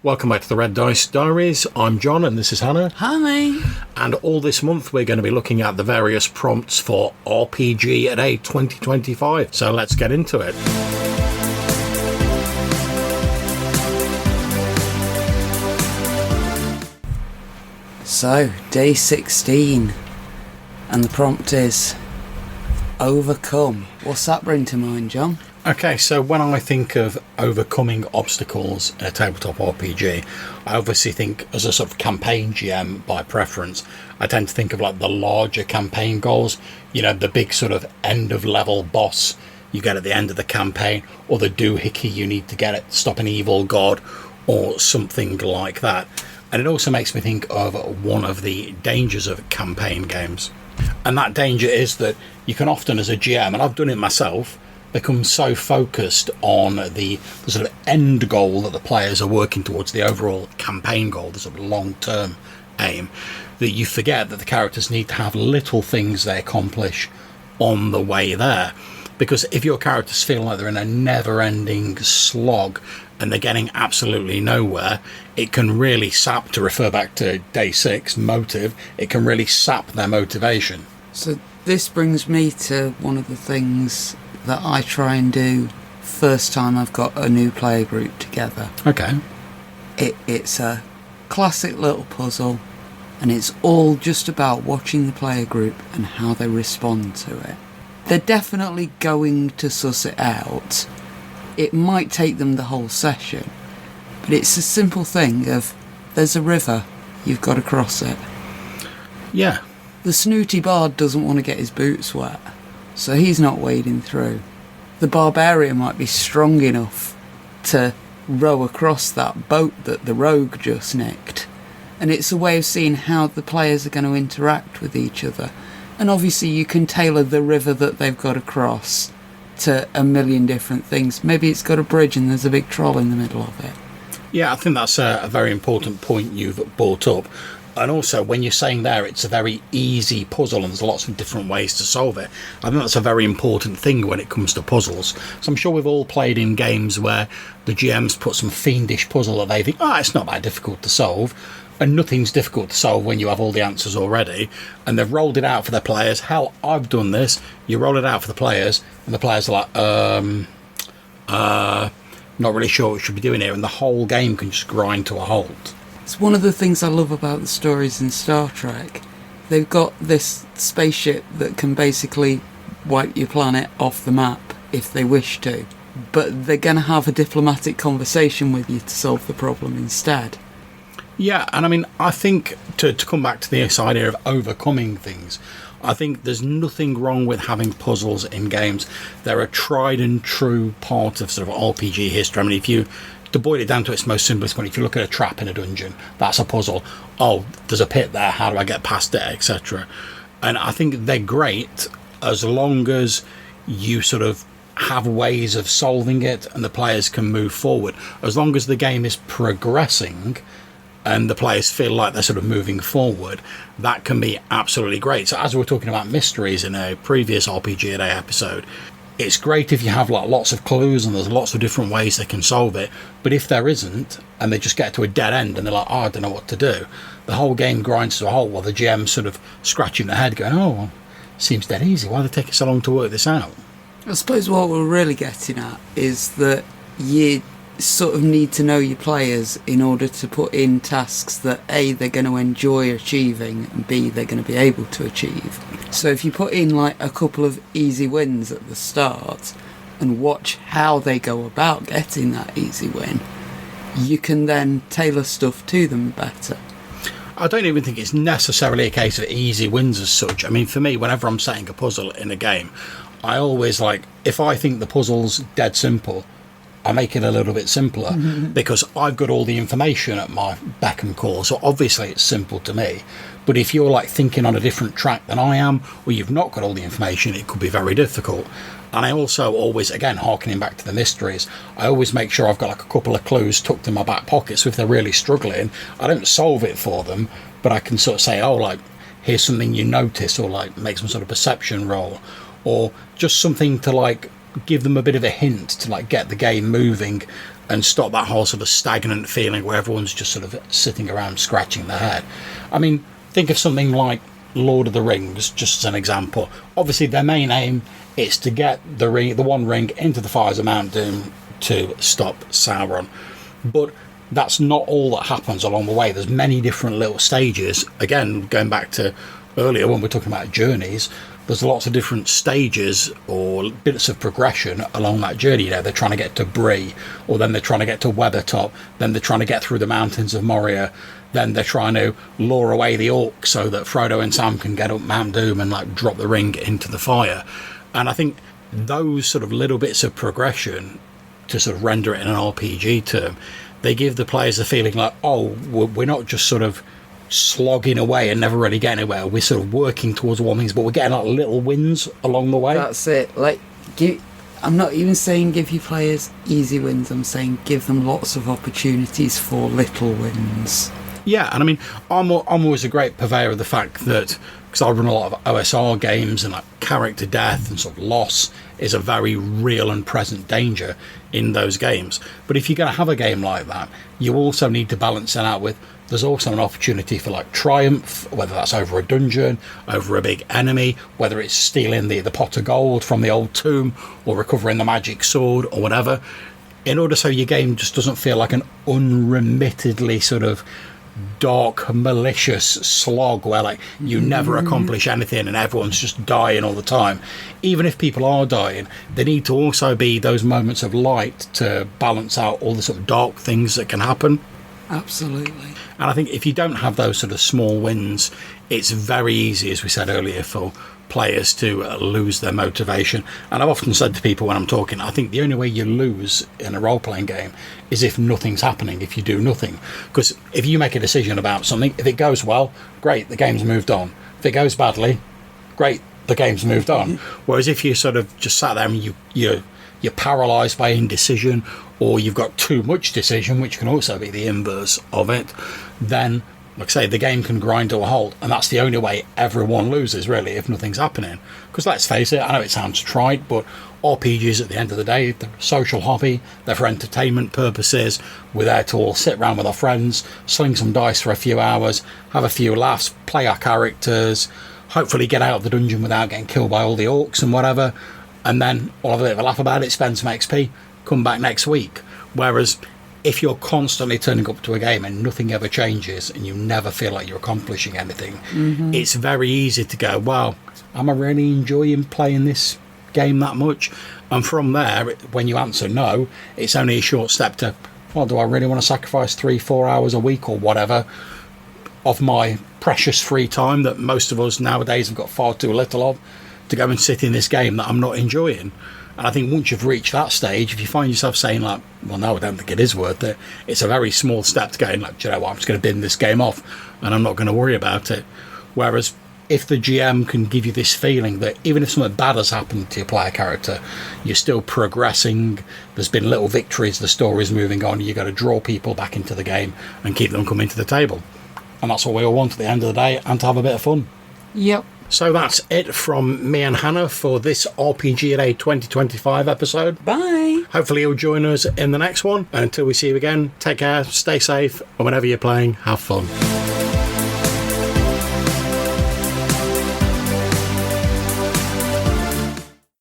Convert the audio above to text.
Welcome back to the Red Dice Diaries. I'm John and this is Hannah. Hi. And all this month we're going to be looking at the various prompts for RPGaDay 2025. So let's get into it. So, day 16. And the prompt is overcome. What's that bring to mind, John? Okay, so when I think of overcoming obstacles in a tabletop RPG, I obviously think as a sort of campaign GM by preference, I tend to think of like the larger campaign goals, you know, the big sort of end of level boss you get at the end of the campaign, or the doohickey you need to get it, stop an evil god, or something like that. And it also makes me think of one of the dangers of campaign games. And that danger is that you can often, as a GM, and I've done it myself, become so focused on the sort of end goal that the players are working towards, the overall campaign goal, the sort of long-term aim, that you forget that the characters need to have little things they accomplish on the way there. Because if your characters feel like they're in a never-ending slog and they're getting absolutely nowhere, it can really sap, to refer back to day 6, motive, it can really sap their motivation. So this brings me to one of the things that I try and do first time I've got a new player group together. Okay. It's a classic little puzzle, and it's all just about watching the player group and how they respond to it. They're definitely going to suss it out. It might take them the whole session, but it's a simple thing of, there's a river, you've got to cross it. Yeah. The snooty bard doesn't want to get his boots wet, so he's not wading through. The barbarian might be strong enough to row across that boat that the rogue just nicked. And it's a way of seeing how the players are going to interact with each other. And obviously you can tailor the river that they've got to cross to a million different things. Maybe it's got a bridge and there's a big troll in the middle of it. Yeah, I think that's a very important point you've brought up. And also, when you're saying there, it's a very easy puzzle and there's lots of different ways to solve it. I think that's a very important thing when it comes to puzzles. So I'm sure we've all played in games where the GM's put some fiendish puzzle that they think, it's not that difficult to solve. And nothing's difficult to solve when you have all the answers already. And they've rolled it out for their players. Hell, I've done this. You roll it out for the players, and the players are like, not really sure what we should be doing here. And the whole game can just grind to a halt. It's one of the things I love about the stories in Star Trek. They've got this spaceship that can basically wipe your planet off the map if they wish to. But they're going to have a diplomatic conversation with you to solve the problem instead. Yeah, and I mean, I think to come back to this idea of overcoming things, I think there's nothing wrong with having puzzles in games. They're a tried and true part of sort of RPG history. I mean, to boil it down to its most simplest point, if you look at a trap in a dungeon, that's a puzzle. Oh, there's a pit there, how do I get past it, etc. And I think they're great as long as you sort of have ways of solving it and the players can move forward. As long as the game is progressing and the players feel like they're sort of moving forward, that can be absolutely great. So as we were talking about mysteries in a previous RPGaDay episode, it's great if you have like lots of clues and there's lots of different ways they can solve it. But if there isn't, and they just get to a dead end and they're like, I don't know what to do, the whole game grinds to a halt while the GM's sort of scratching their head going, well, seems dead easy. Why are they taking so long to work this out? I suppose what we're really getting at is that you sort of need to know your players in order to put in tasks that A, they're going to enjoy achieving, and B, they're going to be able to achieve. So if you put in like a couple of easy wins at the start and watch how they go about getting that easy win, you can then tailor stuff to them better. I don't even think it's necessarily a case of easy wins as such. I mean, for me, whenever I'm setting a puzzle in a game, I always like, if I think the puzzle's dead simple, I make it a little bit simpler because I've got all the information at my beck and call. So obviously it's simple to me. But if you're like thinking on a different track than I am, or you've not got all the information, it could be very difficult. And I also always, again, harkening back to the mysteries, I always make sure I've got like a couple of clues tucked in my back pocket. So if they're really struggling, I don't solve it for them, but I can sort of say, here's something you notice, or like make some sort of perception roll, or just something to like give them a bit of a hint to like get the game moving and stop that whole sort of stagnant feeling where everyone's just sort of sitting around scratching their head. I mean, think of something like Lord of the Rings, just as an example. Obviously, their main aim is to get the One Ring into the fires of Mount Doom to stop Sauron. But that's not all that happens along the way. There's many different little stages. Again, going back to earlier when we're talking about journeys, there's lots of different stages or bits of progression along that journey. You know, they're trying to get to Bree, or then they're trying to get to Weathertop, then they're trying to get through the mountains of Moria, then they're trying to lure away the orcs so that Frodo and Sam can get up Mount Doom and like drop the ring into the fire. And I think those sort of little bits of progression, to sort of render it in an RPG term, they give the players a feeling like, oh, we're not just sort of slogging away and never really getting anywhere. We're sort of working towards one thing, but we're getting like little wins along the way. That's it. Like, I'm not even saying give your players easy wins. I'm saying give them lots of opportunities for little wins. Yeah, and I mean, I'm always a great purveyor of the fact that, because I run a lot of OSR games, and like character death and sort of loss is a very real and present danger in those games. But if you're going to have a game like that, you also need to balance it out with, there's also an opportunity for like triumph, whether that's over a dungeon, over a big enemy, whether it's stealing the pot of gold from the old tomb, or recovering the magic sword, or whatever, in order so your game just doesn't feel like an unremittedly sort of dark, malicious slog where like you never accomplish anything and everyone's just dying all the time. Even if people are dying, there need to also be those moments of light to balance out all the sort of dark things that can happen. Absolutely. And I think if you don't have those sort of small wins, it's very easy, as we said earlier, for players to lose their motivation. And I've often said to people when I'm talking, I think the only way you lose in a role-playing game is if nothing's happening, if you do nothing. Because if you make a decision about something, if it goes well, great, the game's moved on. If it goes badly, great, the game's moved on. Whereas if you sort of just sat there and you're paralysed by indecision, or you've got too much decision, which can also be the inverse of it, then, like I say, the game can grind to a halt, and that's the only way everyone loses, really, if nothing's happening. Because let's face it, I know it sounds trite, but RPGs at the end of the day, they're a social hobby, they're for entertainment purposes. We're there to all sit around with our friends, sling some dice for a few hours, have a few laughs, play our characters, hopefully get out of the dungeon without getting killed by all the orcs and whatever, and then we'll have a bit of a laugh about it, spend some XP, come back next week. Whereas if you're constantly turning up to a game and nothing ever changes and you never feel like you're accomplishing anything, it's very easy to go, well, am I really enjoying playing this game that much? And from there, when you answer no, it's only a short step to, well, do I really want to sacrifice 3-4 hours a week or whatever of my precious free time that most of us nowadays have got far too little of, to go and sit in this game that I'm not enjoying? And I think once you've reached that stage, if you find yourself saying like, well, no, I don't think it is worth it, it's a very small step to going like, do you know what, I'm just going to bin this game off and I'm not going to worry about it. Whereas if the GM can give you this feeling that even if something bad has happened to your player character, you're still progressing, there's been little victories, the story's moving on, you've got to draw people back into the game and keep them coming to the table. And that's what we all want at the end of the day, and to have a bit of fun. Yep. So that's it from me and Hannah for this RPGaDay 2025 episode. Bye. Hopefully you'll join us in the next one. And until we see you again, take care, stay safe, and whenever you're playing, have fun.